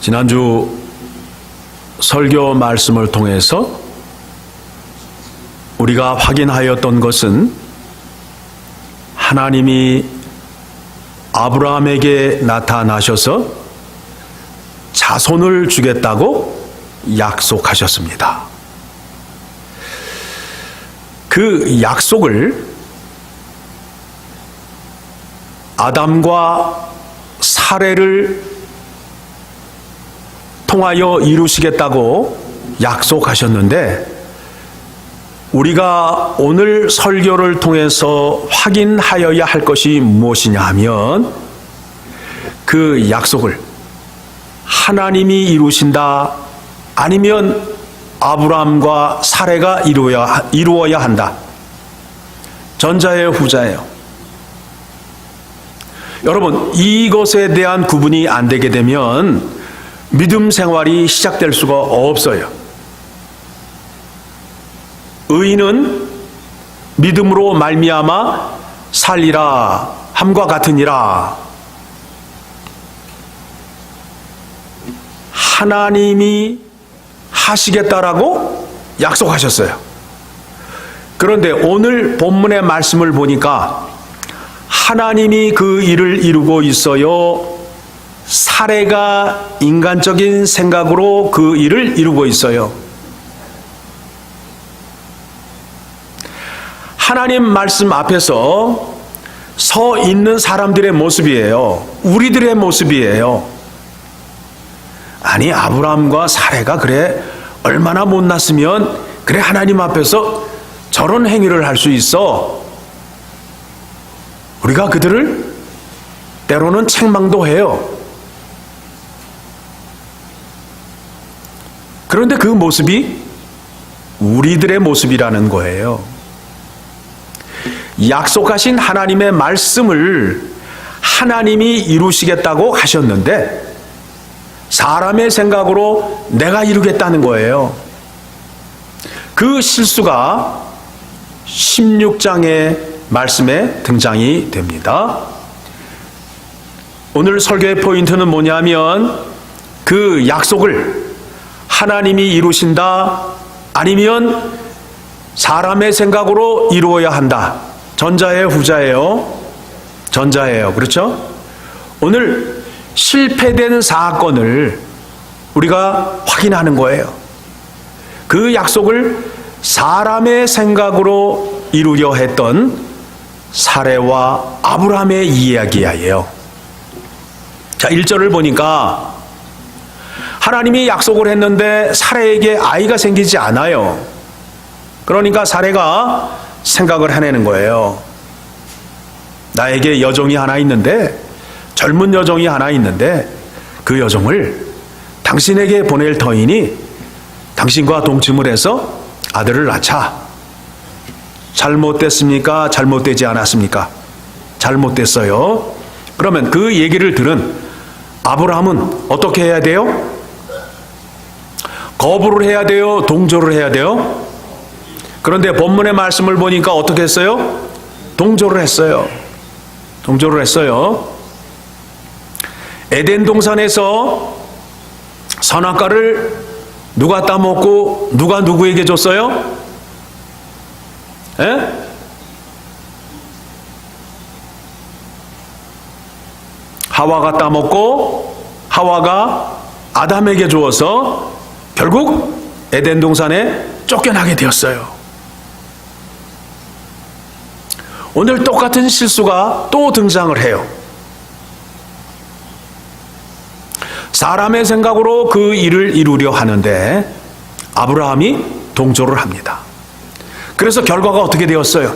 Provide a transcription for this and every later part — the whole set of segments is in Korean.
지난주 설교 말씀을 통해서 우리가 확인하였던 것은 하나님이 아브라함에게 나타나셔서 자손을 주겠다고 약속하셨습니다. 그 약속을 아담과 사레를 통하여 이루시겠다고 약속하셨는데, 우리가 오늘 설교를 통해서 확인하여야 할 것이 무엇이냐 하면, 그 약속을 하나님이 이루신다, 아니면 아브라함과 사레가 이루어야 한다. 전자예요, 후자예요? 여러분, 이것에 대한 구분이 안 되게 되면 믿음 생활이 시작될 수가 없어요. 의인은 믿음으로 말미암아 살리라 함과 같으니라. 하나님이 하시겠다라고 약속하셨어요. 그런데 오늘 본문의 말씀을 보니까 하나님이 그 일을 이루고 있어요. 사레가 인간적인 생각으로 그 일을 이루고 있어요. 하나님 말씀 앞에서 서 있는 사람들의 모습이에요. 우리들의 모습이에요. 아니, 아브라함과 사레가 그래 얼마나 못났으면 그래 하나님 앞에서 저런 행위를 할 수 있어. 우리가 그들을 때로는 책망도 해요. 그런데 그 모습이 우리들의 모습이라는 거예요. 약속하신 하나님의 말씀을 하나님이 이루시겠다고 하셨는데 사람의 생각으로 내가 이루겠다는 거예요. 그 실수가 16장의 말씀에 등장이 됩니다. 오늘 설교의 포인트는 뭐냐면, 그 약속을 하나님이 이루신다, 아니면 사람의 생각으로 이루어야 한다. 전자예요, 후자예요? 전자예요. 그렇죠? 오늘 실패된 사건을 우리가 확인하는 거예요. 그 약속을 사람의 생각으로 이루려 했던 사레와 아브라함의 이야기예요. 자, 1절을 보니까 하나님이 약속을 했는데 사레에게 아이가 생기지 않아요. 그러니까 사레가 생각을 해내는 거예요. 나에게 여종이 하나 있는데, 젊은 여종이 하나 있는데, 그 여종을 당신에게 보낼 터이니 당신과 동침을 해서 아들을 낳자. 잘못됐습니까? 잘못되지 않았습니까? 잘못됐어요. 그러면 그 얘기를 들은 아브라함은 어떻게 해야 돼요? 거부를 해야 돼요? 동조를 해야 돼요? 그런데 본문의 말씀을 보니까 어떻게 했어요? 동조를 했어요. 동조를 했어요. 에덴 동산에서 선악과를 누가 따먹고 누가 누구에게 줬어요? 에? 하와가 따먹고 하와가 아담에게 주어서 결국 에덴 동산에 쫓겨나게 되었어요. 오늘 똑같은 실수가 또 등장을 해요. 사람의 생각으로 그 일을 이루려 하는데 아브라함이 동조를 합니다. 그래서 결과가 어떻게 되었어요?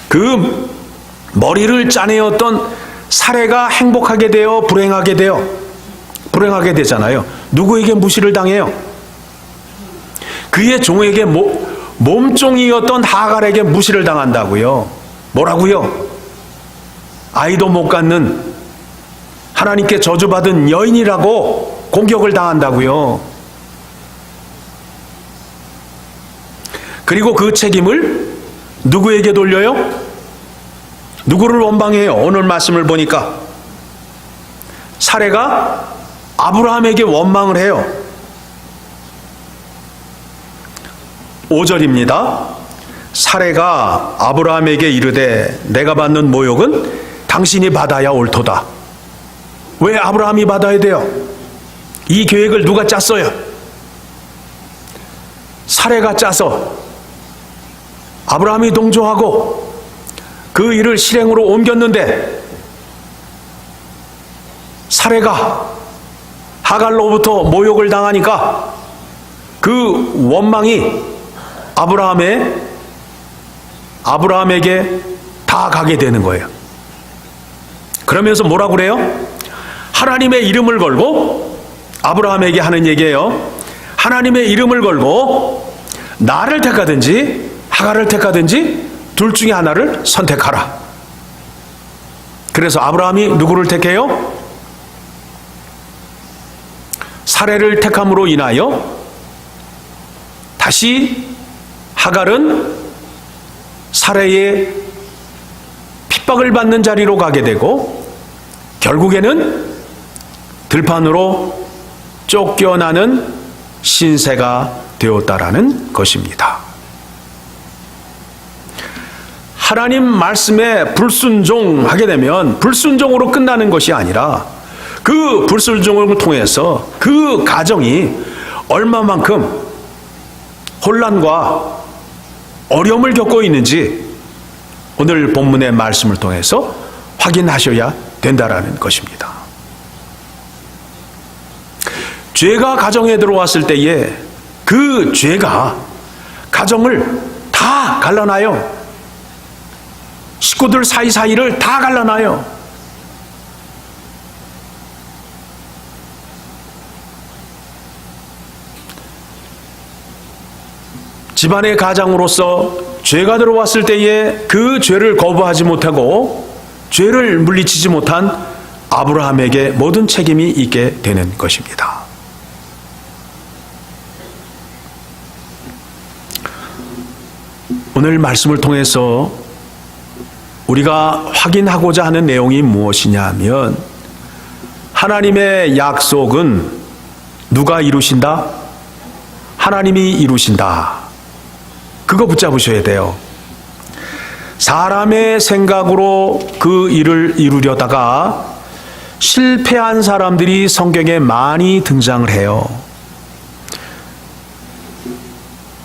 그 머리를 짜내었던 사레가 행복하게 되어 불행하게 불행하게 되잖아요. 누구에게 무시를 당해요? 그의 종에게 몸종이었던 하갈에게 무시를 당한다고요. 뭐라고요? 아이도 못 갖는 하나님께 저주받은 여인이라고 공격을 당한다고요. 그리고 그 책임을 누구에게 돌려요? 누구를 원망해요? 오늘 말씀을 보니까 사레가 아브라함에게 원망을 해요. 5절입니다. 사레가 아브라함에게 이르되 내가 받는 모욕은 당신이 받아야 옳도다. 왜 아브라함이 받아야 돼요? 이 계획을 누가 짰어요? 사레가 짜서 아브라함이 동조하고 그 일을 실행으로 옮겼는데 사레가 하갈로부터 모욕을 당하니까 그 원망이 아브라함에게 다 가게 되는 거예요. 그러면서 뭐라고 그래요? 하나님의 이름을 걸고, 아브라함에게 하는 얘기예요. 하나님의 이름을 걸고 나를 택하든지 하갈을 택하든지 둘 중에 하나를 선택하라. 그래서 아브라함이 누구를 택해요? 사레를 택함으로 인하여 다시 하갈은 사레의 핍박을 받는 자리로 가게 되고 결국에는 들판으로 쫓겨나는 신세가 되었다라는 것입니다. 하나님 말씀에 불순종하게 되면 불순종으로 끝나는 것이 아니라 그 불순종을 통해서 그 가정이 얼마만큼 혼란과 어려움을 겪고 있는지 오늘 본문의 말씀을 통해서 확인하셔야 된다라는 것입니다. 죄가 가정에 들어왔을 때에 그 죄가 가정을 다 갈라놔요. 식구들 사이사이를 다 갈라놔요. 집안의 가장으로서 죄가 들어왔을 때에 그 죄를 거부하지 못하고 죄를 물리치지 못한 아브라함에게 모든 책임이 있게 되는 것입니다. 오늘 말씀을 통해서 우리가 확인하고자 하는 내용이 무엇이냐 하면 하나님의 약속은 누가 이루신다? 하나님이 이루신다. 그거 붙잡으셔야 돼요. 사람의 생각으로 그 일을 이루려다가 실패한 사람들이 성경에 많이 등장을 해요.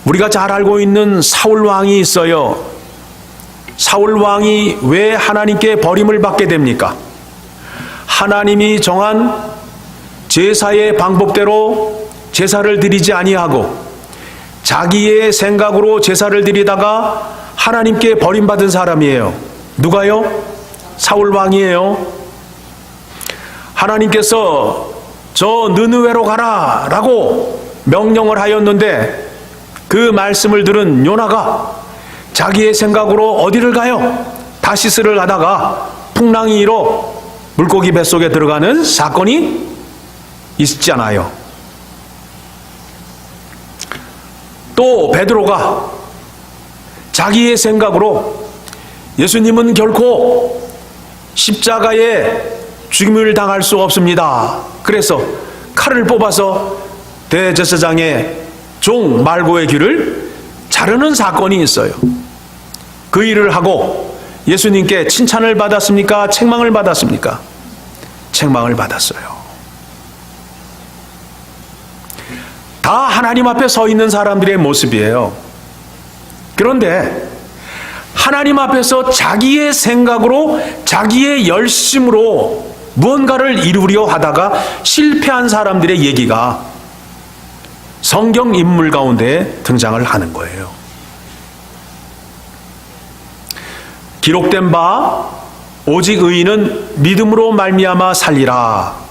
우리가 잘 알고 있는 사울 왕이 있어요. 사울 왕이 왜 하나님께 버림을 받게 됩니까? 하나님이 정한 제사의 방법대로 제사를 드리지 아니하고 자기의 생각으로 제사를 드리다가 하나님께 버림받은 사람이에요. 누가요? 사울 왕이에요. 하나님께서 저 느느웨로 가라 라고 명령을 하였는데 그 말씀을 들은 요나가 자기의 생각으로 어디를 가요? 다시스를 가다가 풍랑이 일어 물고기 뱃속에 들어가는 사건이 있잖아요. 또 베드로가 자기의 생각으로 예수님은 결코 십자가에 죽임을 당할 수 없습니다. 그래서 칼을 뽑아서 대제사장의 종 말고의 귀를 자르는 사건이 있어요. 그 일을 하고 예수님께 칭찬을 받았습니까? 책망을 받았습니까? 책망을 받았어요. 다 하나님 앞에 서 있는 사람들의 모습이에요. 그런데 하나님 앞에서 자기의 생각으로 자기의 열심으로 무언가를 이루려 하다가 실패한 사람들의 얘기가 성경 인물 가운데 등장을 하는 거예요. 기록된 바 오직 의인은 믿음으로 말미암아 살리라.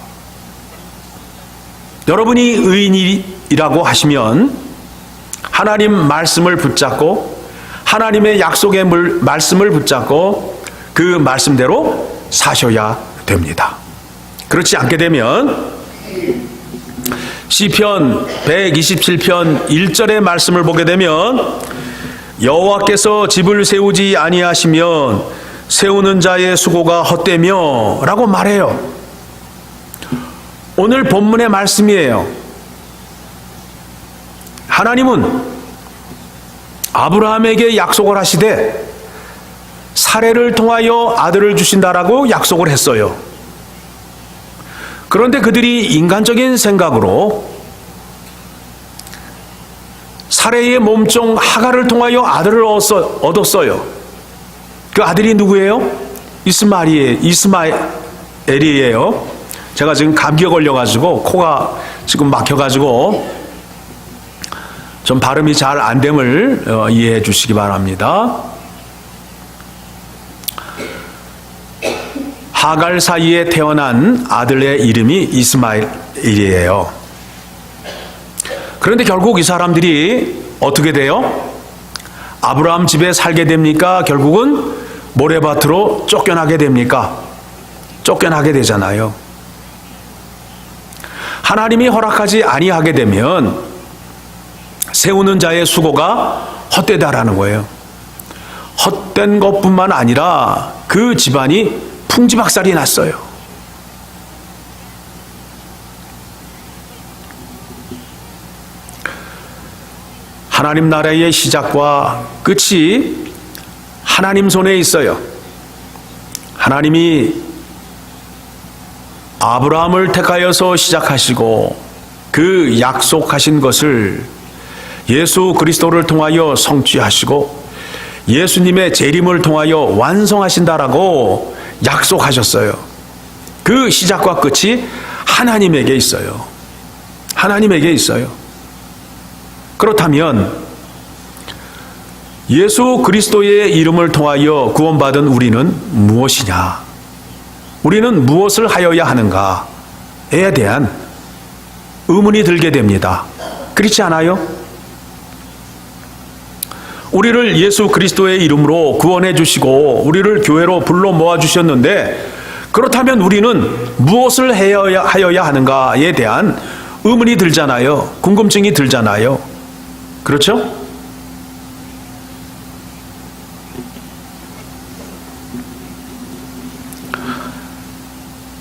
여러분이 의인이라고 하시면 하나님 말씀을 붙잡고 하나님의 약속의 말씀을 붙잡고 그 말씀대로 사셔야 됩니다. 그렇지 않게 되면 시편 127편 1절의 말씀을 보게 되면 여호와께서 집을 세우지 아니하시면 세우는 자의 수고가 헛되며 라고 말해요. 오늘 본문의 말씀이에요. 하나님은 아브라함에게 약속을 하시되 사례를 통하여 아들을 주신다라고 약속을 했어요. 그런데 그들이 인간적인 생각으로 사례의 몸종 하갈을 통하여 아들을 얻었어요. 그 아들이 누구예요? 이스마엘이에요. 제가 지금 감기에 걸려가지고 코가 지금 막혀가지고 좀 발음이 잘 안 됨을 이해해 주시기 바랍니다. 하갈 사이에 태어난 아들의 이름이 이스마엘이에요. 그런데 결국 이 사람들이 어떻게 돼요? 아브라함 집에 살게 됩니까? 결국은 모래밭으로 쫓겨나게 됩니까? 쫓겨나게 되잖아요. 하나님이 허락하지 아니하게 되면 세우는 자의 수고가 헛되다라는 거예요. 헛된 것뿐만 아니라 그 집안이 풍지박살이 났어요. 하나님 나라의 시작과 끝이 하나님 손에 있어요. 하나님이 아브라함을 택하여서 시작하시고 그 약속하신 것을 예수 그리스도를 통하여 성취하시고 예수님의 재림을 통하여 완성하신다라고 약속하셨어요. 그 시작과 끝이 하나님에게 있어요. 하나님에게 있어요. 그렇다면 예수 그리스도의 이름을 통하여 구원받은 우리는 무엇이냐? 우리는 무엇을 하여야 하는가에 대한 의문이 들게 됩니다. 그렇지 않아요? 우리를 예수 그리스도의 이름으로 구원해 주시고 우리를 교회로 불러 모아 주셨는데 그렇다면 우리는 무엇을 하여야 하는가에 대한 의문이 들잖아요. 궁금증이 들잖아요. 그렇죠?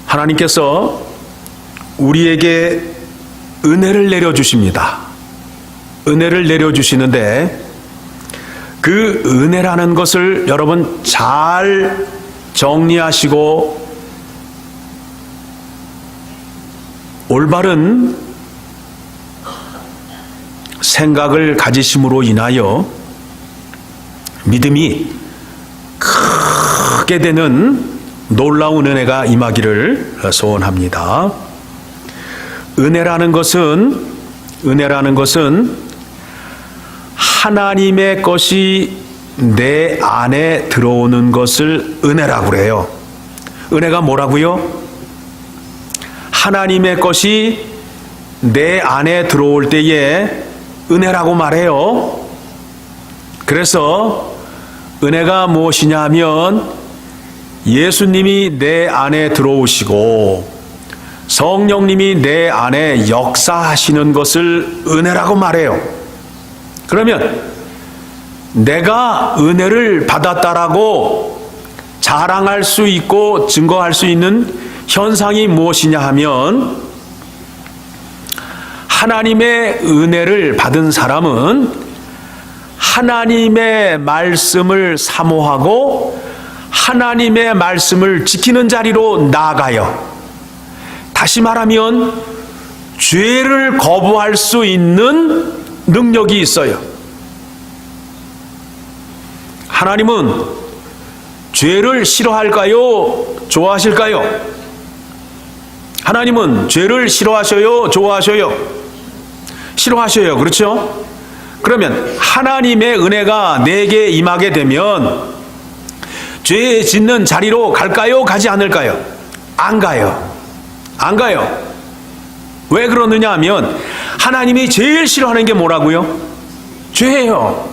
하나님께서 우리에게 은혜를 내려주십니다. 은혜를 내려주시는데 그 은혜라는 것을 여러분 잘 정리하시고 올바른 생각을 가지심으로 인하여 믿음이 크게 되는 놀라운 은혜가 임하기를 소원합니다. 은혜라는 것은 하나님의 것이 내 안에 들어오는 것을 은혜라고 그래요. 은혜가 뭐라고요? 하나님의 것이 내 안에 들어올 때에 은혜라고 말해요. 그래서 은혜가 무엇이냐 하면 예수님이 내 안에 들어오시고 성령님이 내 안에 역사하시는 것을 은혜라고 말해요. 그러면 내가 은혜를 받았다라고 자랑할 수 있고 증거할 수 있는 현상이 무엇이냐 하면 하나님의 은혜를 받은 사람은 하나님의 말씀을 사모하고 하나님의 말씀을 지키는 자리로 나아가요. 다시 말하면 죄를 거부할 수 있는 능력이 있어요. 하나님은 죄를 싫어할까요? 좋아하실까요? 하나님은 죄를 싫어하셔요? 좋아하셔요? 싫어하셔요. 그렇죠? 그러면 하나님의 은혜가 내게 임하게 되면 죄 짓는 자리로 갈까요? 가지 않을까요? 안 가요. 안 가요. 왜 그러느냐 하면 하나님이 제일 싫어하는 게 뭐라고요? 죄예요.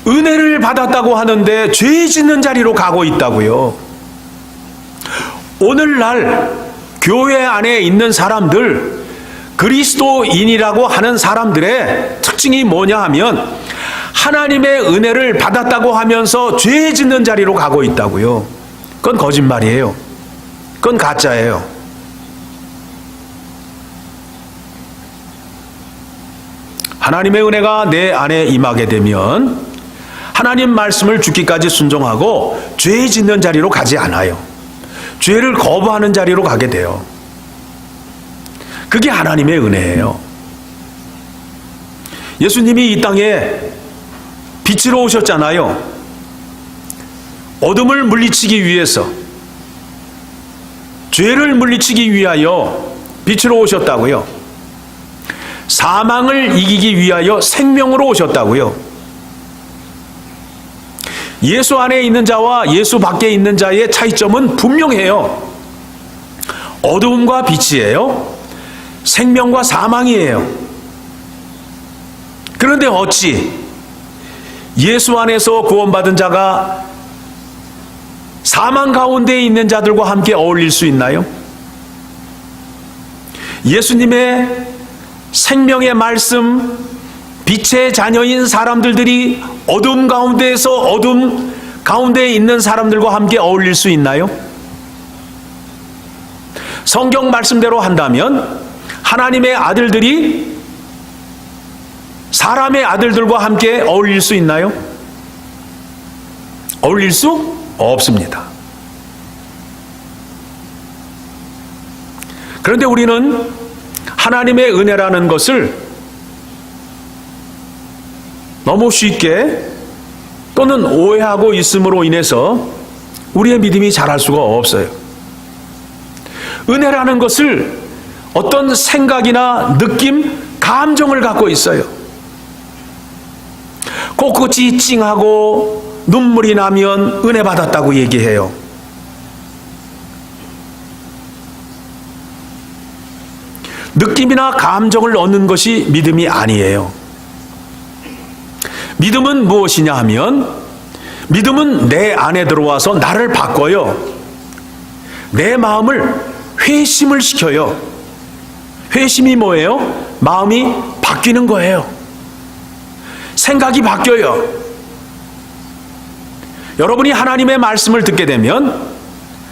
은혜를 받았다고 하는데 죄 짓는 자리로 가고 있다고요. 오늘날 교회 안에 있는 사람들, 그리스도인이라고 하는 사람들의 특징이 뭐냐 하면 하나님의 은혜를 받았다고 하면서 죄 짓는 자리로 가고 있다고요. 그건 거짓말이에요. 그건 가짜예요. 하나님의 은혜가 내 안에 임하게 되면 하나님 말씀을 죽기까지 순종하고 죄 짓는 자리로 가지 않아요. 죄를 거부하는 자리로 가게 돼요. 그게 하나님의 은혜예요. 예수님이 이 땅에 빛으로 오셨잖아요. 어둠을 물리치기 위해서, 죄를 물리치기 위하여 빛으로 오셨다고요. 사망을 이기기 위하여 생명으로 오셨다고요. 예수 안에 있는 자와 예수 밖에 있는 자의 차이점은 분명해요. 어두움과 빛이에요. 생명과 사망이에요. 그런데 어찌 예수 안에서 구원받은 자가 사망 가운데 있는 자들과 함께 어울릴 수 있나요? 예수님의 생명의 말씀, 빛의 자녀인 사람들이 어둠 가운데에서 어둠 가운데에 있는 사람들과 함께 어울릴 수 있나요? 성경 말씀대로 한다면 하나님의 아들들이 사람의 아들들과 함께 어울릴 수 있나요? 어울릴 수 없습니다. 그런데 우리는 하나님의 은혜라는 것을 너무 쉽게 또는 오해하고 있음으로 인해서 우리의 믿음이 자랄 수가 없어요. 은혜라는 것을 어떤 생각이나 느낌, 감정을 갖고 있어요. 코끝이 찡하고 눈물이 나면 은혜 받았다고 얘기해요. 느낌이나 감정을 얻는 것이 믿음이 아니에요. 믿음은 무엇이냐 하면 믿음은 내 안에 들어와서 나를 바꿔요. 내 마음을 회심을 시켜요. 회심이 뭐예요? 마음이 바뀌는 거예요. 생각이 바뀌어요. 여러분이 하나님의 말씀을 듣게 되면,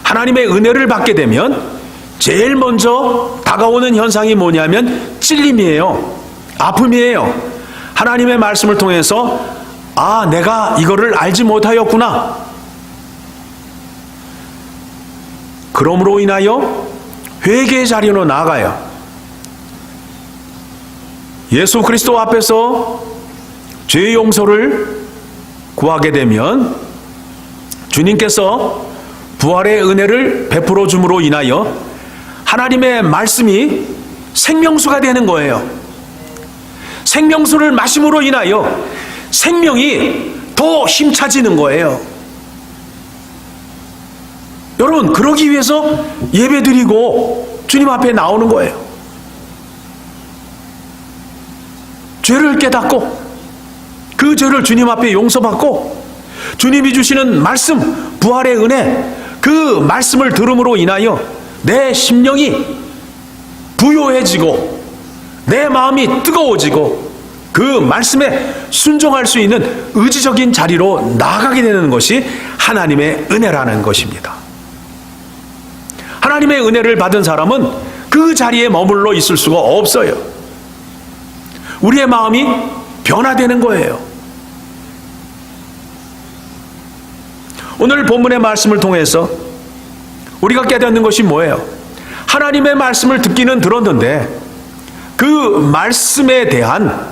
하나님의 은혜를 받게 되면 제일 먼저 다가오는 현상이 뭐냐면 찔림이에요. 아픔이에요. 하나님의 말씀을 통해서 아, 내가 이거를 알지 못하였구나. 그러므로 인하여 회개의 자리로 나아가요. 예수 그리스도 앞에서 죄 용서를 구하게 되면 주님께서 부활의 은혜를 베풀어 줌으로 인하여 하나님의 말씀이 생명수가 되는 거예요. 생명수를 마심으로 인하여 생명이 더 힘차지는 거예요. 여러분, 그러기 위해서 예배드리고 주님 앞에 나오는 거예요. 죄를 깨닫고 그 죄를 주님 앞에 용서받고 주님이 주시는 말씀, 부활의 은혜, 그 말씀을 들음으로 인하여 내 심령이 부요해지고 내 마음이 뜨거워지고 그 말씀에 순종할 수 있는 의지적인 자리로 나아가게 되는 것이 하나님의 은혜라는 것입니다. 하나님의 은혜를 받은 사람은 그 자리에 머물러 있을 수가 없어요. 우리의 마음이 변화되는 거예요. 오늘 본문의 말씀을 통해서 우리가 깨닫는 것이 뭐예요? 하나님의 말씀을 듣기는 들었는데 그 말씀에 대한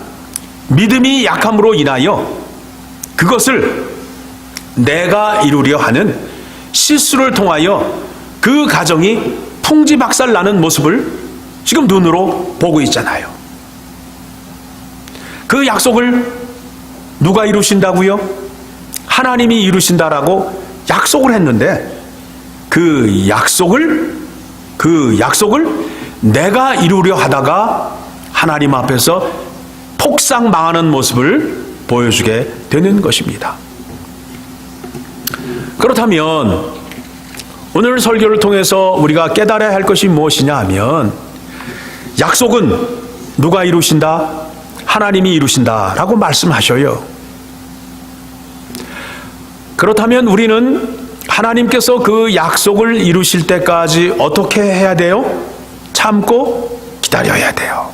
믿음이 약함으로 인하여 그것을 내가 이루려 하는 실수를 통하여 그 가정이 풍지박살 나는 모습을 지금 눈으로 보고 있잖아요. 그 약속을 누가 이루신다고요? 하나님이 이루신다라고 약속을 했는데 그 약속을 내가 이루려 하다가 하나님 앞에서 폭삭 망하는 모습을 보여주게 되는 것입니다. 그렇다면 오늘 설교를 통해서 우리가 깨달아야 할 것이 무엇이냐 하면 약속은 누가 이루신다? 하나님이 이루신다라고 말씀하셔요. 그렇다면 우리는 하나님께서 그 약속을 이루실 때까지 어떻게 해야 돼요? 참고 기다려야 돼요.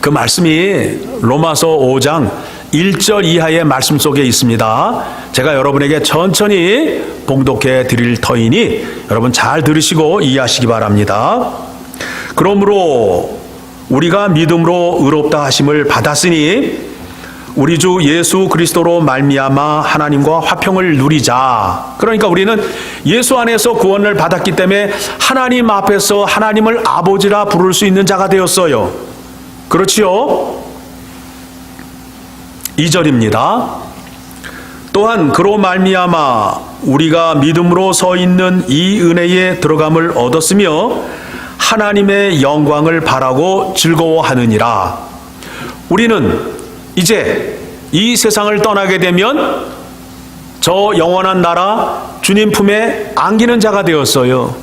그 말씀이 로마서 5장 1절 이하의 말씀 속에 있습니다. 제가 여러분에게 천천히 봉독해 드릴 터이니 여러분 잘 들으시고 이해하시기 바랍니다. 그러므로 우리가 믿음으로 의롭다 하심을 받았으니 우리 주 예수 그리스도로 말미암아 하나님과 화평을 누리자. 그러니까 우리는 예수 안에서 구원을 받았기 때문에 하나님 앞에서 하나님을 아버지라 부를 수 있는 자가 되었어요. 그렇지요? 2절입니다. 또한 그로 말미암아 우리가 믿음으로 서 있는 이 은혜에 들어감을 얻었으며 하나님의 영광을 바라고 즐거워하느니라. 우리는 이제 이 세상을 떠나게 되면 저 영원한 나라 주님 품에 안기는 자가 되었어요.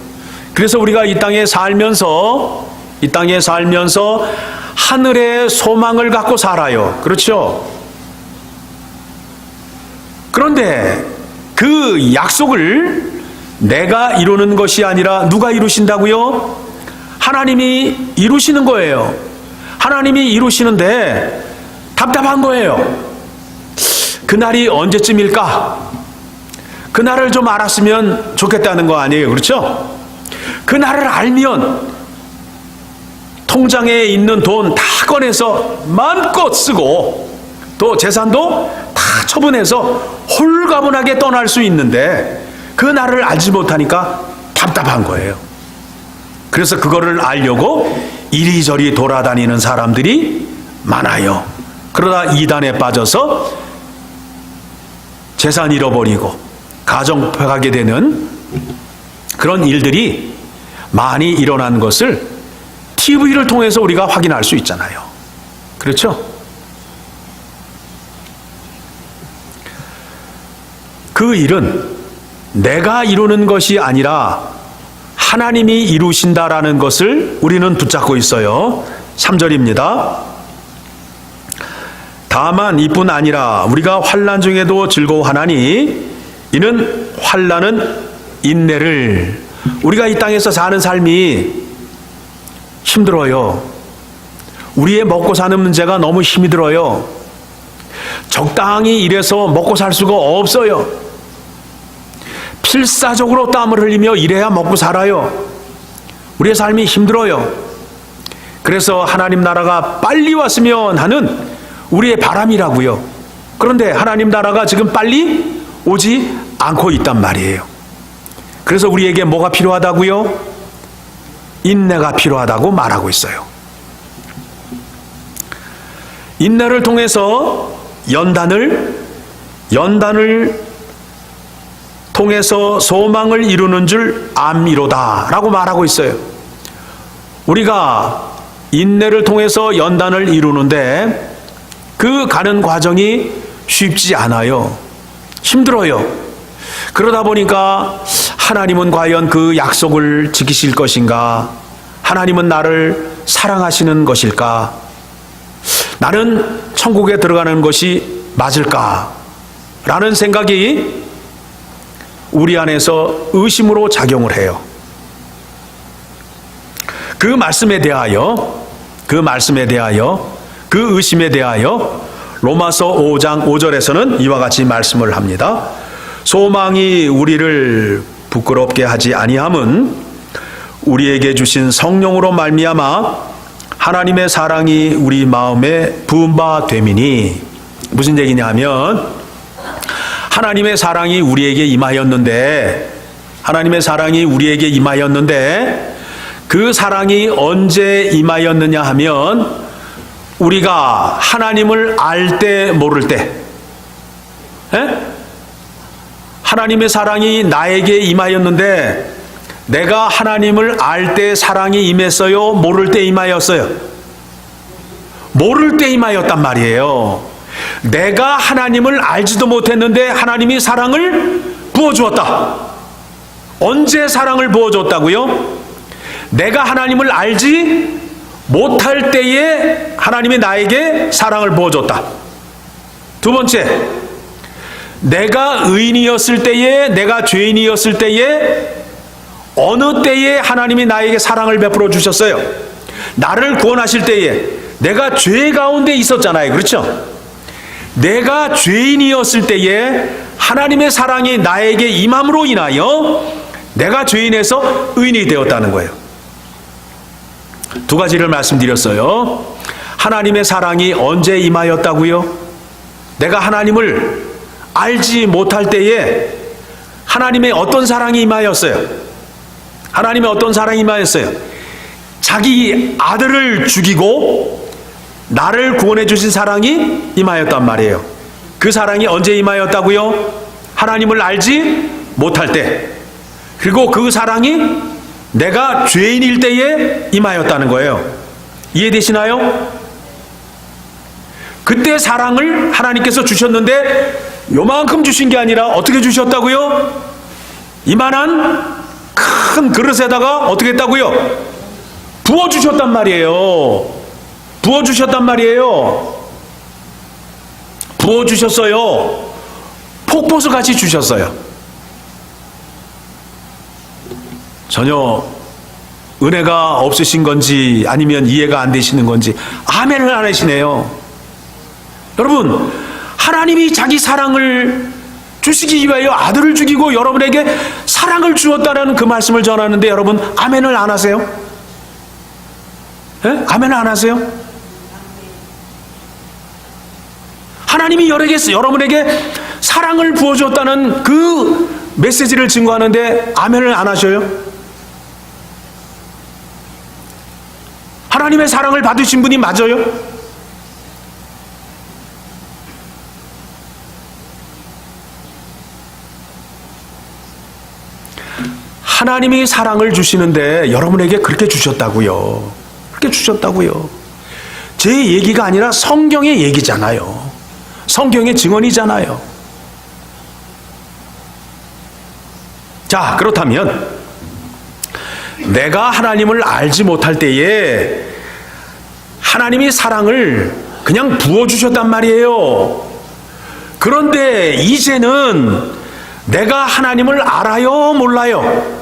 그래서 우리가 이 땅에 살면서 하늘의 소망을 갖고 살아요. 그렇죠? 그런데 그 약속을 내가 이루는 것이 아니라 누가 이루신다고요? 하나님이 이루시는 거예요. 하나님이 이루시는데 답답한 거예요. 그날이 언제쯤일까? 그날을 좀 알았으면 좋겠다는 거 아니에요. 그렇죠? 그날을 알면 통장에 있는 돈 다 꺼내서 마음껏 쓰고 또 재산도 다 처분해서 홀가분하게 떠날 수 있는데 그날을 알지 못하니까 답답한 거예요. 그래서 그거를 알려고 이리저리 돌아다니는 사람들이 많아요. 그러다 이단에 빠져서 재산 잃어버리고 가정 파괴하게 되는 그런 일들이 많이 일어난 것을 TV를 통해서 우리가 확인할 수 있잖아요. 그렇죠? 그 일은 내가 이루는 것이 아니라 하나님이 이루신다라는 것을 우리는 붙잡고 있어요. 3절입니다. 다만 이뿐 아니라 우리가 환난 중에도 즐거워하나니 이는 환난은 인내를, 우리가 이 땅에서 사는 삶이 힘들어요. 우리의 먹고 사는 문제가 너무 힘이 들어요. 적당히 일해서 먹고 살 수가 없어요. 필사적으로 땀을 흘리며 일해야 먹고 살아요. 우리의 삶이 힘들어요. 그래서 하나님 나라가 빨리 왔으면 하는 우리의 바람이라고요. 그런데 하나님 나라가 지금 빨리 오지 않고 있단 말이에요. 그래서 우리에게 뭐가 필요하다고요? 인내가 필요하다고 말하고 있어요. 인내를 통해서 연단을 통해서 소망을 이루는 줄 암이로다 라고 말하고 있어요. 우리가 인내를 통해서 연단을 이루는데 그 가는 과정이 쉽지 않아요. 힘들어요. 그러다 보니까 하나님은 과연 그 약속을 지키실 것인가? 하나님은 나를 사랑하시는 것일까? 나는 천국에 들어가는 것이 맞을까? 라는 생각이 우리 안에서 의심으로 작용을 해요. 그 말씀에 대하여, 그 의심에 대하여 로마서 5장 5절에서는 이와 같이 말씀을 합니다. 소망이 우리를 부끄럽게 하지 아니함은 우리에게 주신 성령으로 말미암아 하나님의 사랑이 우리 마음에 부은 바 됨이니. 무슨 얘기냐 하면 하나님의 사랑이 우리에게 임하였는데 그 사랑이 언제 임하였느냐 하면 우리가 하나님을 알 때 모를 때, 하나님의 사랑이 나에게 임하였는데 내가 하나님을 알 때 사랑이 임했어요? 모를 때 임하였어요? 모를 때 임하였단 말이에요. 내가 하나님을 알지도 못했는데 하나님이 사랑을 부어주었다. 언제 사랑을 부어줬다고요? 내가 하나님을 알지 못할 때에 하나님이 나에게 사랑을 부어줬다. 두 번째, 내가 의인이었을 때에, 내가 죄인이었을 때에, 어느 때에 하나님이 나에게 사랑을 베풀어 주셨어요? 나를 구원하실 때에, 내가 죄 가운데 있었잖아요. 그렇죠? 내가 죄인이었을 때에 하나님의 사랑이 나에게 임함으로 인하여 내가 죄인에서 의인이 되었다는 거예요. 두 가지를 말씀드렸어요. 하나님의 사랑이 언제 임하였다고요? 내가 하나님을 알지 못할 때에 하나님의 어떤 사랑이 임하였어요? 하나님의 어떤 사랑이 임하였어요? 자기 아들을 죽이고 나를 구원해 주신 사랑이 임하였단 말이에요. 그 사랑이 언제 임하였다고요? 하나님을 알지 못할 때. 그리고 그 사랑이 내가 죄인일 때에 임하였다는 거예요. 이해되시나요? 그때 사랑을 하나님께서 주셨는데 요만큼 주신 게 아니라 어떻게 주셨다고요? 이만한 큰 그릇에다가 어떻게 했다고요? 부어주셨단 말이에요. 부어주셨단 말이에요. 부어주셨어요. 폭포수 같이 주셨어요. 전혀 은혜가 없으신 건지 아니면 이해가 안 되시는 건지 아멘을 안 하시네요. 여러분, 하나님이 자기 사랑을 주시기 위하여 아들을 죽이고 여러분에게 사랑을 주었다는 그 말씀을 전하는데 여러분 아멘을 안 하세요? 네? 아멘을 안 하세요? 하나님이 여러분에게 사랑을 부어줬다는 그 메시지를 증거하는데 아멘을 안 하셔요? 하나님의 사랑을 받으신 분이 맞아요? 하나님이 사랑을 주시는데 여러분에게 그렇게 주셨다고요. 그렇게 주셨다고요. 제 얘기가 아니라 성경의 얘기잖아요. 성경의 증언이잖아요. 자, 그렇다면 내가 하나님을 알지 못할 때에 하나님이 사랑을 그냥 부어주셨단 말이에요. 그런데 이제는 내가 하나님을 알아요, 몰라요?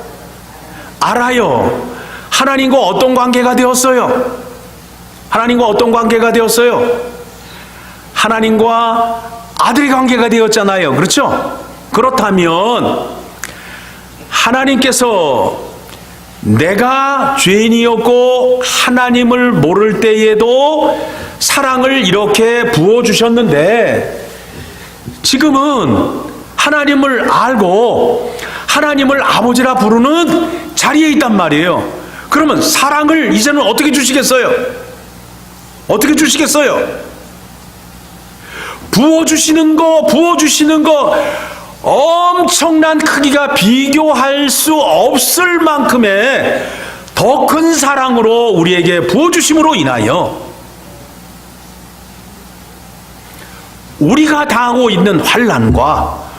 알아요. 하나님과 어떤 관계가 되었어요? 하나님과 어떤 관계가 되었어요? 하나님과 아들의 관계가 되었잖아요. 그렇죠? 그렇다면 하나님께서 내가 죄인이었고 하나님을 모를 때에도 사랑을 이렇게 부어주셨는데 지금은 하나님을 알고 하나님을 아버지라 부르는 자리에 있단 말이에요. 그러면 사랑을 이제는 어떻게 주시겠어요? 어떻게 주시겠어요? 부어주시는 거 엄청난 크기가 비교할 수 없을 만큼의 더 큰 사랑으로 우리에게 부어주심으로 인하여 우리가 당하고 있는 환난과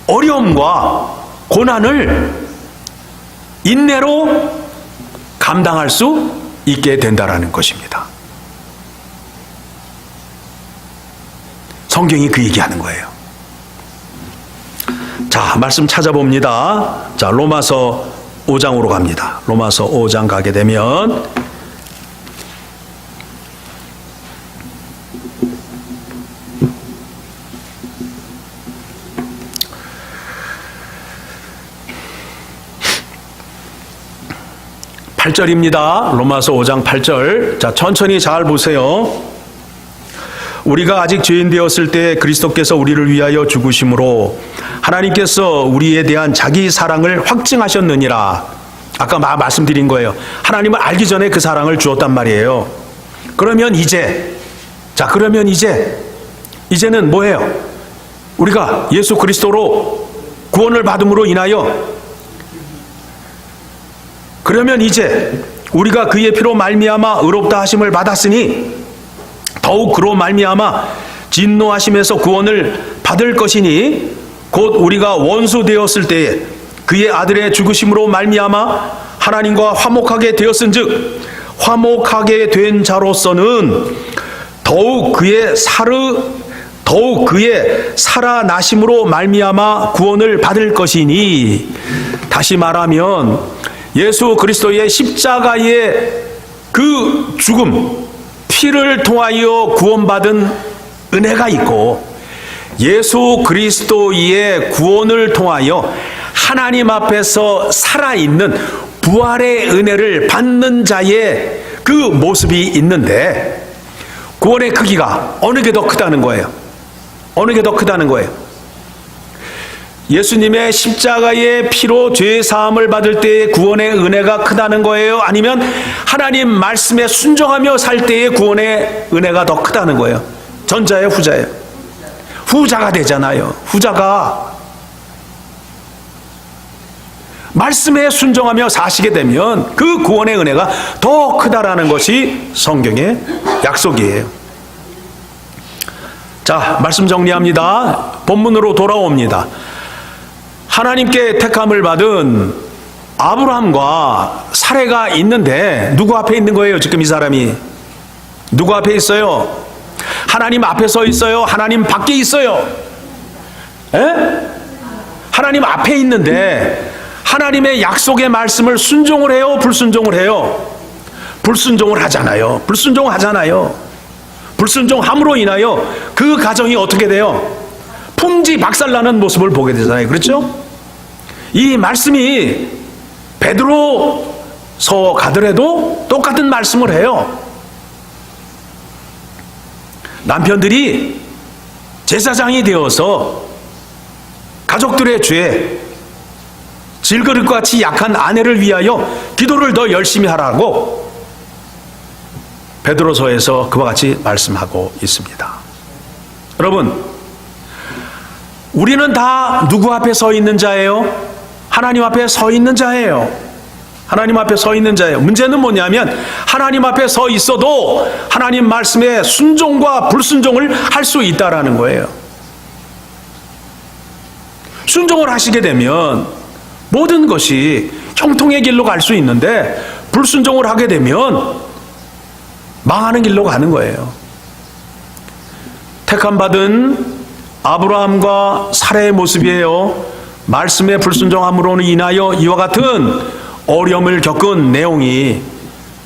어려움과 고난을 인내로 감당할 수 있게 된다라는 것입니다. 성경이 그 얘기하는 거예요. 자, 말씀 찾아봅니다. 자, 로마서 5장으로 갑니다. 로마서 5장 가게 되면 (8절입니다) 로마서 5장 8절. 자, 천천히 잘 보세요. 우리가 아직 죄인 되었을 때 그리스도께서 우리를 위하여 죽으심으로 하나님께서 우리에 대한 자기 사랑을 확증하셨느니라. 아까 말씀드린 거예요. 하나님을 알기 전에 그 사랑을 주었단 말이에요. 그러면 이제는 뭐예요? 우리가 예수 그리스도로 구원을 받음으로 인하여 그러면 이제 우리가 그의 피로 말미암아 의롭다 하심을 받았으니 더욱 그로 말미암아 진노하심에서 구원을 받을 것이니 곧 우리가 원수 되었을 때에 그의 아들의 죽으심으로 말미암아 하나님과 화목하게 되었은즉 화목하게 된 자로서는 더욱 그의 살아나심으로 말미암아 구원을 받을 것이니. 다시 말하면 예수 그리스도의 십자가의 그 죽음, 피를 통하여 구원받은 은혜가 있고 예수 그리스도의 구원을 통하여 하나님 앞에서 살아있는 부활의 은혜를 받는 자의 그 모습이 있는데 구원의 크기가 어느 게 더 크다는 거예요? 어느 게 더 크다는 거예요? 예수님의 십자가의 피로 죄 사함을 받을 때의 구원의 은혜가 크다는 거예요? 아니면 하나님 말씀에 순종하며 살 때의 구원의 은혜가 더 크다는 거예요? 전자예요, 후자예요? 후자가 되잖아요. 후자가 말씀에 순종하며 사시게 되면 그 구원의 은혜가 더 크다라는 것이 성경의 약속이에요. 자, 말씀 정리합니다. 본문으로 돌아옵니다. 하나님께 택함을 받은 아브라함과 사레가 있는데 누구 앞에 있는 거예요? 지금 이 사람이 누구 앞에 있어요? 하나님 앞에 서 있어요? 하나님 밖에 있어요? 에? 하나님 앞에 있는데 하나님의 약속의 말씀을 순종을 해요? 불순종을 해요? 불순종을 하잖아요. 불순종하잖아요. 불순종함으로 인하여 그 가정이 어떻게 돼요? 풍지 박살나는 모습을 보게 되잖아요. 그렇죠? 이 말씀이 베드로서 가더라도 똑같은 말씀을 해요. 남편들이 제사장이 되어서 가족들의 죄, 질그릇과 같이 약한 아내를 위하여 기도를 더 열심히 하라고 베드로서에서 그와 같이 말씀하고 있습니다. 여러분, 우리는 다 누구 앞에 서 있는 자예요? 하나님 앞에 서 있는 자예요. 하나님 앞에 서 있는 자예요. 문제는 뭐냐면 하나님 앞에 서 있어도 하나님 말씀에 순종과 불순종을 할 수 있다라는 거예요. 순종을 하시게 되면 모든 것이 형통의 길로 갈 수 있는데 불순종을 하게 되면 망하는 길로 가는 거예요. 택함받은 아브라함과 사레의 모습이에요. 말씀에 불순종함으로 인하여 이와 같은 어려움을 겪은 내용이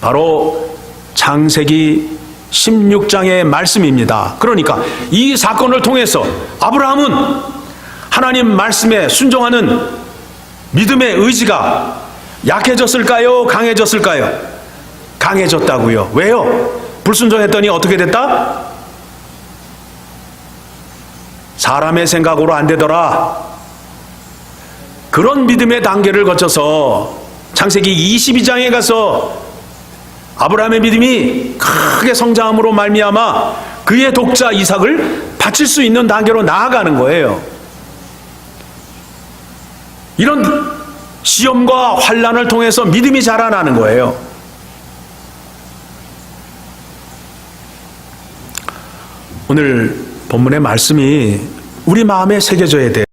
바로 창세기 16장의 말씀입니다. 그러니까 이 사건을 통해서 아브라함은 하나님 말씀에 순종하는 믿음의 의지가 약해졌을까요? 강해졌을까요? 강해졌다고요. 왜요? 불순종했더니 어떻게 됐다? 사람의 생각으로 안 되더라. 그런 믿음의 단계를 거쳐서 창세기 22장에 가서 아브라함의 믿음이 크게 성장함으로 말미암아 그의 독자 이삭을 바칠 수 있는 단계로 나아가는 거예요. 이런 시험과 환난을 통해서 믿음이 자라나는 거예요. 오늘 본문의 말씀이 우리 마음에 새겨져야 돼요.